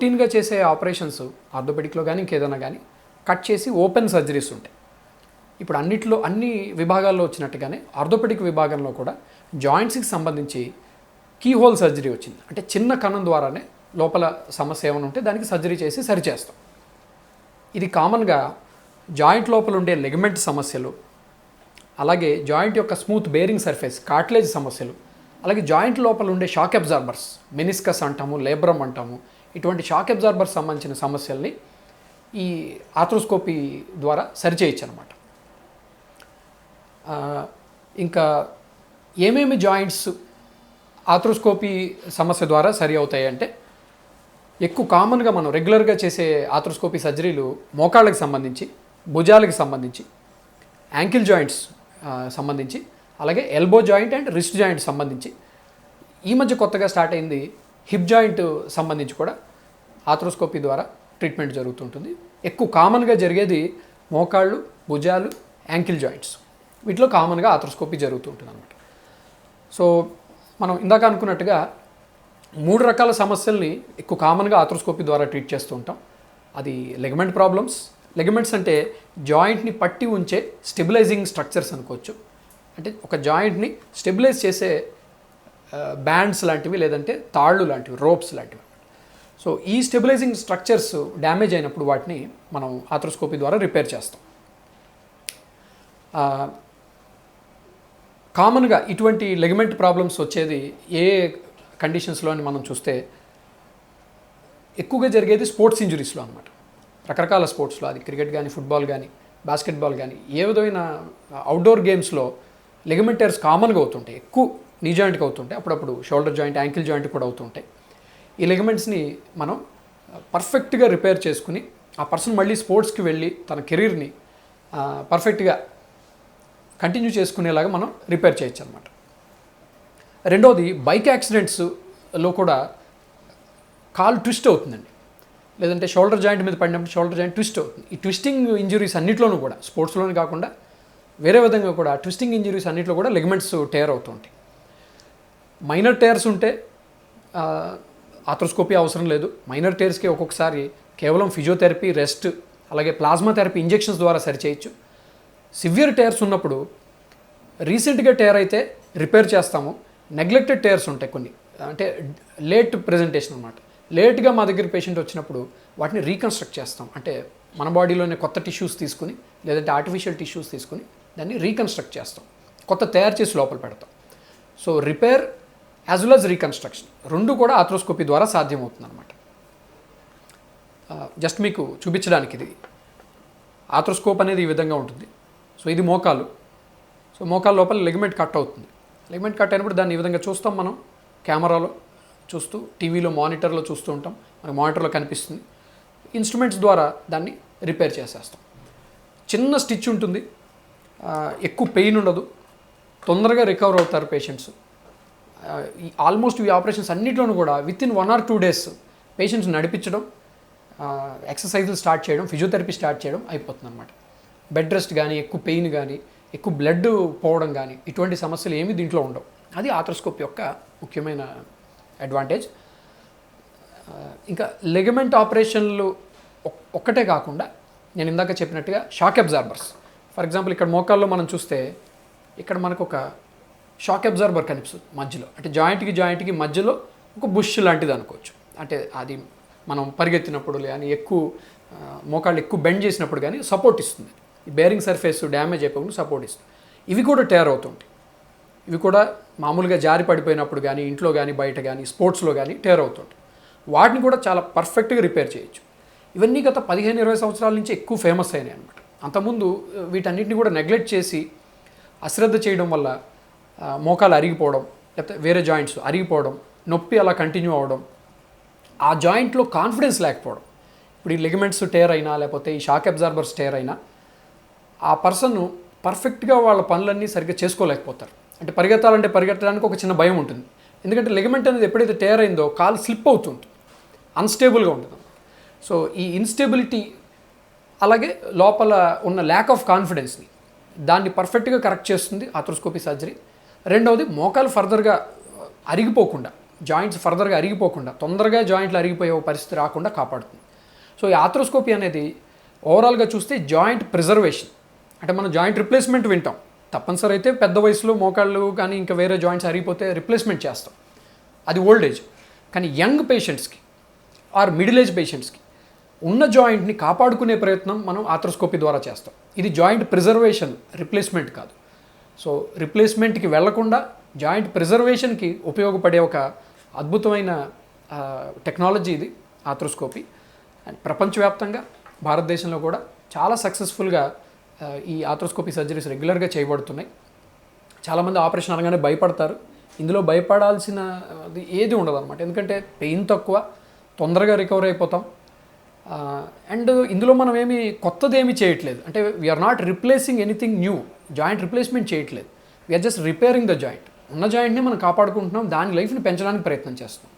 రొటీన్గా చేసే ఆపరేషన్స్ ఆర్థోపెడిక్లో కానీ ఇంకేదైనా కానీ కట్ చేసి ఓపెన్ సర్జరీస్ ఉంటాయి. ఇప్పుడు అన్ని విభాగాల్లో వచ్చినట్టుగానే ఆర్థోపెడిక్ విభాగంలో కూడా జాయింట్స్కి సంబంధించి కీ హోల్ సర్జరీ వచ్చింది. అంటే చిన్న కణం ద్వారానే లోపల సమస్య ఏమైనా ఉంటే దానికి సర్జరీ చేసి సరిచేస్తాం. ఇది కామన్గా జాయింట్ లోపల ఉండే లెగమెంట్ సమస్యలు, అలాగే జాయింట్ యొక్క స్మూత్ బేరింగ్ సర్ఫేస్ కార్టిలేజ్ సమస్యలు, అలాగే జాయింట్ లోపల ఉండే షాక్ అబ్జార్బర్స్ మెనిస్కస్ అంటాము, లేబ్రమ్ అంటాము, ఇటువంటి షాక్ అబ్జార్బర్స్ సంబంధించిన సమస్యల్ని ఈ ఆర్థ్రోస్కోపీ ద్వారా సరిచేయచ్చు అనమాట. ఇంకా ఏమేమి జాయింట్స్ ఆర్థ్రోస్కోపీ సమస్య ద్వారా సరి అవుతాయి అంటే, ఎక్కువ కామన్గా మనం రెగ్యులర్గా చేసే ఆర్థ్రోస్కోపీ సర్జరీలు మోకాళ్ళకి సంబంధించి, భుజాలకి సంబంధించి, యాంకిల్ జాయింట్స్ సంబంధించి, అలాగే elbow joint and wrist joint సంబంధించి, ఈ మధ్య కొత్తగా స్టార్ట్ అయింది హిప్ జాయింట్ సంబంధించి కూడా ఆర్థ్రోస్కోపీ ద్వారా ట్రీట్మెంట్ జరుగుతుంటుంది. ఎక్కువ కామన్గా జరిగేది మోకాళ్ళు, భుజాలు, యాంకిల్ జాయింట్స్, వీటిలో కామన్గా ఆర్థ్రోస్కోపీ జరుగుతుంటుంది అనమాట. సో మనం ఇందాక అనుకున్నట్టుగా 3 రకాల సమస్యల్ని ఎక్కువ కామన్గా ఆర్థ్రోస్కోపీ ద్వారా ట్రీట్ చేస్తూ ఉంటాం. అది లెగమెంట్ ప్రాబ్లమ్స్. లెగమెంట్స్ అంటే జాయింట్ని పట్టి ఉంచే స్టెబిలైజింగ్ స్ట్రక్చర్స్ అనుకోవచ్చు. అంటే ఒక జాయింట్ని స్టెబిలైజ్ చేసే బ్యాండ్స్ లాంటివి, లేదంటే తాళ్ళు లాంటివి, రోప్స్ లాంటివి. సో ఈ స్టెబిలైజింగ్ స్ట్రక్చర్స్ డ్యామేజ్ అయినప్పుడు వాటిని మనం ఆర్థ్రోస్కోపీ ద్వారా రిపేర్ చేస్తాం. కామన్గా ఇటువంటి లెగమెంట్ ప్రాబ్లమ్స్ వచ్చేది ఏ కండిషన్స్లో అని మనం చూస్తే ఎక్కువగా జరిగేది స్పోర్ట్స్ ఇంజురీస్లో అనమాట. రకరకాల స్పోర్ట్స్లో, అది క్రికెట్ కానీ, ఫుట్బాల్ కానీ, బాస్కెట్బాల్ కానీ, ఏ విధమైన అవుట్డోర్ గేమ్స్లో లెగమెంట్ టైర్స్ కామన్గా అవుతుంటాయి. ఎక్కువ నీ జాయింట్కి అవుతుంటాయి, అప్పుడప్పుడు షోల్డర్ జాయింట్, యాంకిల్ జాయింట్ కూడా అవుతుంటాయి. ఈ లెగమెంట్స్ని మనం పర్ఫెక్ట్గా రిపేర్ చేసుకుని ఆ పర్సన్ మళ్ళీ స్పోర్ట్స్కి వెళ్ళి తన కెరీర్ని పర్ఫెక్ట్గా కంటిన్యూ చేసుకునేలాగా మనం రిపేర్ చేయొచ్చు అనమాట. రెండోది బైక్ యాక్సిడెంట్స్లో కూడా కాలు ట్విస్ట్ అవుతుందండి, లేదంటే షోల్డర్ జాయింట్ మీద పడినప్పుడు షోల్డర్ జాయింట్ ట్విస్ట్ అవుతుంది. ఈ ట్విస్టింగ్ ఇంజురీస్ అన్నిట్లోనూ కూడా, స్పోర్ట్స్లోనే కాకుండా వేరే విధంగా కూడా ట్విస్టింగ్ ఇంజురీస్ అన్నింటిలో కూడా లెగమెంట్స్ టేర్ అవుతుంటాయి. మైనర్ టేర్స్ ఉంటే ఆర్థ్రోస్కోపీ అవసరం లేదు. మైనర్ టేర్స్కి ఒక్కొక్కసారి కేవలం ఫిజియోథెరపీ, రెస్ట్, అలాగే ప్లాస్మా థెరపీ ఇంజెక్షన్స్ ద్వారా సరిచేయచ్చు. సివియర్ టేర్స్ ఉన్నప్పుడు రీసెంట్గా టేర్ అయితే రిపేర్ చేస్తాము. నెగ్లెక్టెడ్ టేర్స్ ఉంటాయి కొన్ని, అంటే లేట్ ప్రెజెంటేషన్ అనమాట. లేట్గా మా దగ్గర పేషెంట్ వచ్చినప్పుడు వాటిని రీకన్స్ట్రక్ట్ చేస్తాం. అంటే మన బాడీలోనే కొత్త టిష్యూస్ తీసుకుని, లేదంటే ఆర్టిఫిషియల్ టిష్యూస్ తీసుకుని దాన్ని రీకన్స్ట్రక్ట్ చేస్తాం, కొత్త తయారు చేసి లోపల పెడతాం. So repair as well as reconstruction రెండు కూడా ఆర్థ్రోస్కోపీ ద్వారా సాధ్యమవుతుంది అనమాట. జస్ట్ మీకు చూపించడానికి ఇది ఆర్థ్రోస్కోప్ అనేది ఈ విధంగా ఉంటుంది. సో ఇది మోకాలు. సో మోకాలు లోపల లెగమెంట్ కట్ అవుతుంది. లెగమెంట్ కట్ అయినప్పుడు దాన్ని ఈ విధంగా చూస్తాం, మనం కెమెరాలో చూస్తూ, టీవీలో మానిటర్లో చూస్తూ ఉంటాం, మనకి మానిటర్లో కనిపిస్తుంది. ఇన్స్ట్రుమెంట్స్ ద్వారా దాన్ని రిపేర్ చేసేస్తాం. చిన్న స్టిచ్ ఉంటుంది, ఎక్కువ పెయిన్ ఉండదు, తొందరగా రికవర్ అవుతారు పేషెంట్స్. ఆల్మోస్ట్ ఈ ఆపరేషన్స్ అన్నింటిలోనూ కూడా వితిన్ 1 or 2 days పేషెంట్స్ నడిపించడం, ఎక్సర్సైజులు స్టార్ట్ చేయడం, ఫిజియోథెరపీ స్టార్ట్ చేయడం అయిపోతుంది అనమాట. బెడ్ రెస్ట్ కానీ, ఎక్కువ పెయిన్ కానీ, ఎక్కువ బ్లడ్ పోవడం కానీ, ఇటువంటి సమస్యలు ఏమీ దీంట్లో ఉండవు. అది ఆర్థ్రోస్కోపీ యొక్క ముఖ్యమైన అడ్వాంటేజ్. ఇంకా లెగమెంట్ ఆపరేషన్లు ఒక్కటే కాకుండా నేను ఇందాక చెప్పినట్టుగా షాక్ అబ్జార్బర్స్. ఫర్ ఎగ్జాంపుల్ ఇక్కడ మోకాల్లో మనం చూస్తే ఇక్కడ మనకు ఒక షాక్ అబ్జార్బర్ కనిపిస్తుంది మధ్యలో. అంటే జాయింట్కి మధ్యలో ఒక బుష్ లాంటిది అనుకోవచ్చు. అంటే అది మనం పరిగెత్తినప్పుడు కానీ, మోకాళ్ళు ఎక్కువ బెండ్ చేసినప్పుడు కానీ సపోర్ట్ ఇస్తుంది. ఈ బేరింగ్ సర్ఫేస్ డ్యామేజ్ అయిపోకుండా సపోర్ట్ ఇస్తుంది. ఇవి కూడా టేర్ అవుతుంటాయి. ఇవి కూడా మామూలుగా జారి పడిపోయినప్పుడు కానీ, ఇంట్లో కానీ, బయట కానీ, స్పోర్ట్స్లో కానీ టేర్ అవుతుంటాయి. వాటిని కూడా చాలా పర్ఫెక్ట్గా రిపేర్ చేయొచ్చు. ఇవన్నీ గత 15-20 సంవత్సరాల నుంచి ఎక్కువ ఫేమస్ అయినాయి అనమాట. అంతకుముందు వీటన్నిటిని కూడా నెగ్లెక్ట్ చేసి అశ్రద్ధ చేయడం వల్ల మోకాలు అరిగిపోవడం, లేకపోతే వేరే జాయింట్స్ అరిగిపోవడం, నొప్పి అలా కంటిన్యూ అవ్వడం, ఆ జాయింట్లో కాన్ఫిడెన్స్ లేకపోవడం. ఇప్పుడు ఈ లెగమెంట్స్ టేర్ అయినా, లేకపోతే ఈ షాక్ అబ్జార్బర్స్ టేర్ అయినా ఆ పర్సన్ పర్ఫెక్ట్గా వాళ్ళ పనులన్నీ సరిగ్గా చేసుకోలేకపోతారు. అంటే పరిగెత్తడానికి ఒక చిన్న భయం ఉంటుంది. ఎందుకంటే లెగమెంట్ అనేది ఎప్పుడైతే టేర్ అయిందో కాలు స్లిప్ అవుతుంది, అన్స్టేబుల్గా ఉంటుంది. సో ఈ ఇన్స్టెబిలిటీ, అలాగే లోపల ఉన్న ల్యాక్ ఆఫ్ కాన్ఫిడెన్స్ని దాన్ని పర్ఫెక్ట్గా కరెక్ట్ చేస్తుంది ఆర్థ్రోస్కోపీ సర్జరీ. రెండవది మోకాలు ఫర్దర్గా అరిగిపోకుండా జాయింట్స్ ఫర్దర్గా అరిగిపోకుండా, తొందరగా జాయింట్లు అరిగిపోయే పరిస్థితి రాకుండా కాపాడుతుంది. సో ఈ ఆర్థ్రోస్కోపీ అనేది ఓవరాల్గా చూస్తే జాయింట్ ప్రిజర్వేషన్. అంటే మనం జాయింట్ రిప్లేస్మెంట్ వింటాం, తప్పనిసరి అయితే పెద్ద వయసులో మోకాళ్ళు కానీ ఇంకా వేరే జాయింట్స్ అరిగిపోతే రిప్లేస్మెంట్ చేస్తాం, అది ఓల్డ్ ఏజ్. కానీ యంగ్ పేషెంట్స్కి ఆర్ మిడిల్ ఏజ్ పేషెంట్స్కి ఉన్న జాయింట్ని కాపాడుకునే ప్రయత్నం మనం ఆర్థ్రోస్కోపీ ద్వారా చేస్తాం. ఇది జాయింట్ ప్రిజర్వేషన్, రిప్లేస్మెంట్ కాదు. సో రిప్లేస్మెంట్కి వెళ్లకుండా జాయింట్ ప్రిజర్వేషన్కి ఉపయోగపడే ఒక అద్భుతమైన టెక్నాలజీ ఇది ఆర్థ్రోస్కోపీ. అండ్ ప్రపంచవ్యాప్తంగా భారతదేశంలో కూడా చాలా సక్సెస్ఫుల్గా ఈ ఆర్థ్రోస్కోపీ సర్జరీస్ రెగ్యులర్గా చేయబడుతున్నాయి. చాలామంది ఆపరేషన్ అనగానే భయపడతారు. ఇందులో భయపడాల్సిన ఏది ఉండదు అనమాట, ఎందుకంటే పెయిన్ తక్కువ, తొందరగా రికవర్ అయిపోతాం. అండ్ ఇందులో మనం ఏమి కొత్తది ఏమీ చేయట్లేదు, అంటే we're not replacing anything new. Joint replacement చేయట్లేదు, we're just repairing the joint. ఉన్న జాయింట్ని మనం కాపాడుకుంటున్నాం, దాని లైఫ్ని పెంచడానికి ప్రయత్నం చేస్తున్నాం.